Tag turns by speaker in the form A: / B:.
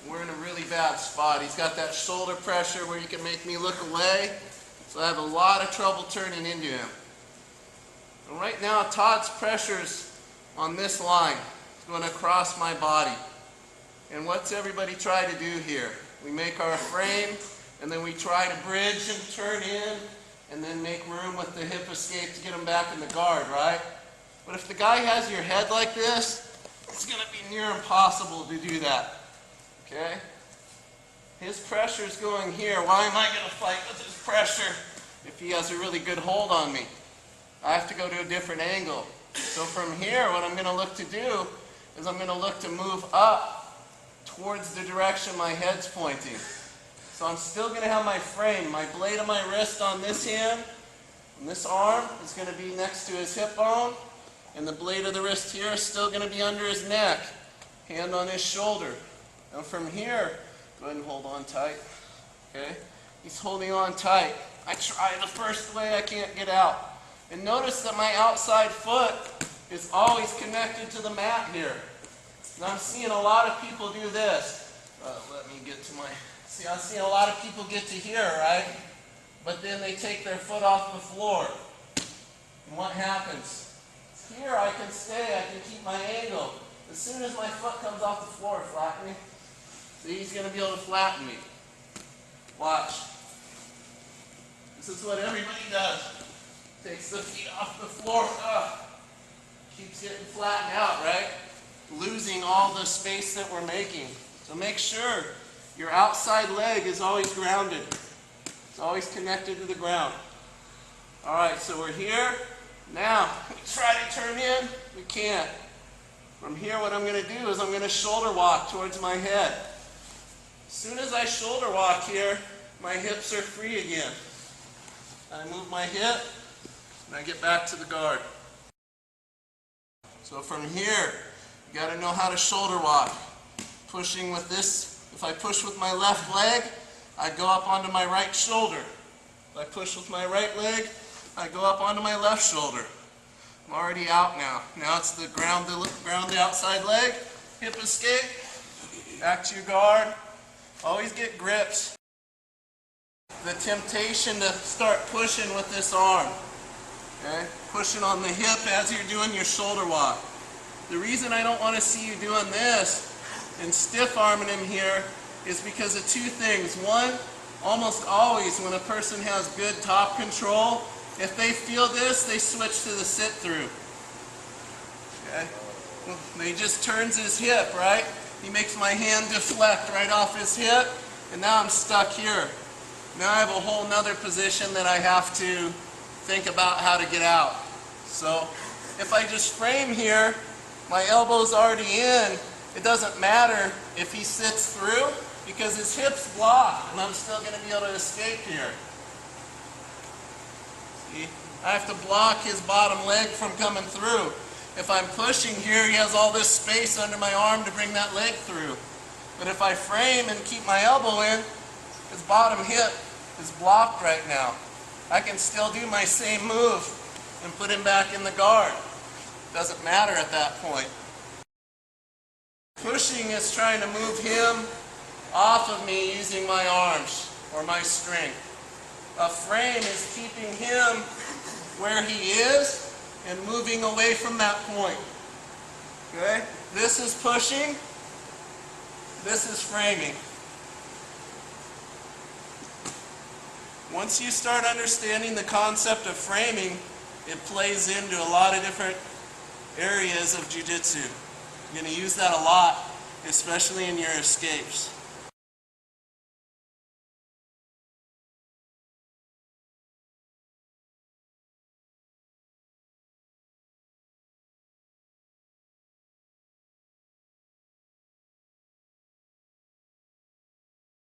A: we're in a really bad spot. He's got that shoulder pressure where he can make me look away, so I have a lot of trouble turning into him. And right now, Todd's pressure's on this line. It's going across my body. And what's everybody try to do here? We make our frame, and then we try to bridge and turn in, and then make room with the hip escape to get him back in the guard, right? But if the guy has your head like this, it's going to be near impossible to do that. Okay? His pressure's going here. Why am I going to fight with his pressure if he has a really good hold on me? I have to go to a different angle. So from here, what I'm going to look to do is I'm going to look to move up towards the direction my head's pointing. So I'm still going to have my frame, my blade of my wrist on this hand, and this arm is going to be next to his hip bone, and the blade of the wrist here is still going to be under his neck, hand on his shoulder. Now from here, go ahead and hold on tight. Okay? He's holding on tight. I try the first way, I can't get out. And notice that my outside foot is always connected to the mat here. Now I'm seeing a lot of people do this. Let me get to my... See, I'm seeing a lot of people get to here, right? But then they take their foot off the floor. And what happens? Here I can stay, I can keep my angle. As soon as my foot comes off the floor, flatten me. See, he's going to be able to flatten me. Watch. This is what everybody does. Takes the feet off the floor. Keeps getting flattened out, right? Losing all the space that we're making. So make sure your outside leg is always grounded. It's always connected to the ground. Alright, so we're here. Now, we try to turn in. We can't. From here, what I'm going to do is I'm going to shoulder walk towards my head. As soon as I shoulder walk here, my hips are free again. I move my hip, and I get back to the guard. So from here, you got to know how to shoulder walk. Pushing with this, if I push with my left leg, I go up onto my right shoulder. If I push with my right leg, I go up onto my left shoulder. I'm already out now. Now it's the ground the outside leg, hip escape, back to your guard. Always get grips. The temptation to start pushing with this arm. Okay? Pushing on the hip as you're doing your shoulder walk. The reason I don't want to see you doing this and stiff arming him here is because of two things. One, almost always when a person has good top control, if they feel this, they switch to the sit through. Okay? He just turns his hip, right? He makes my hand deflect right off his hip, and now I'm stuck here. Now I have a whole nother position that I have to think about how to get out. So if I just frame here, my elbow's already in, it doesn't matter if he sits through because his hip's blocked and I'm still going to be able to escape here. See? I have to block his bottom leg from coming through. If I'm pushing here, he has all this space under my arm to bring that leg through. But if I frame and keep my elbow in, his bottom hip is blocked right now. I can still do my same move and put him back in the guard. Doesn't matter at that point. Pushing is trying to move him off of me using my arms or my strength. A frame is keeping him where he is and moving away from that point. Okay? This is pushing. This is framing. Once you start understanding the concept of framing, it plays into a lot of different areas of jiu-jitsu. You're going to use that a lot, especially in your escapes.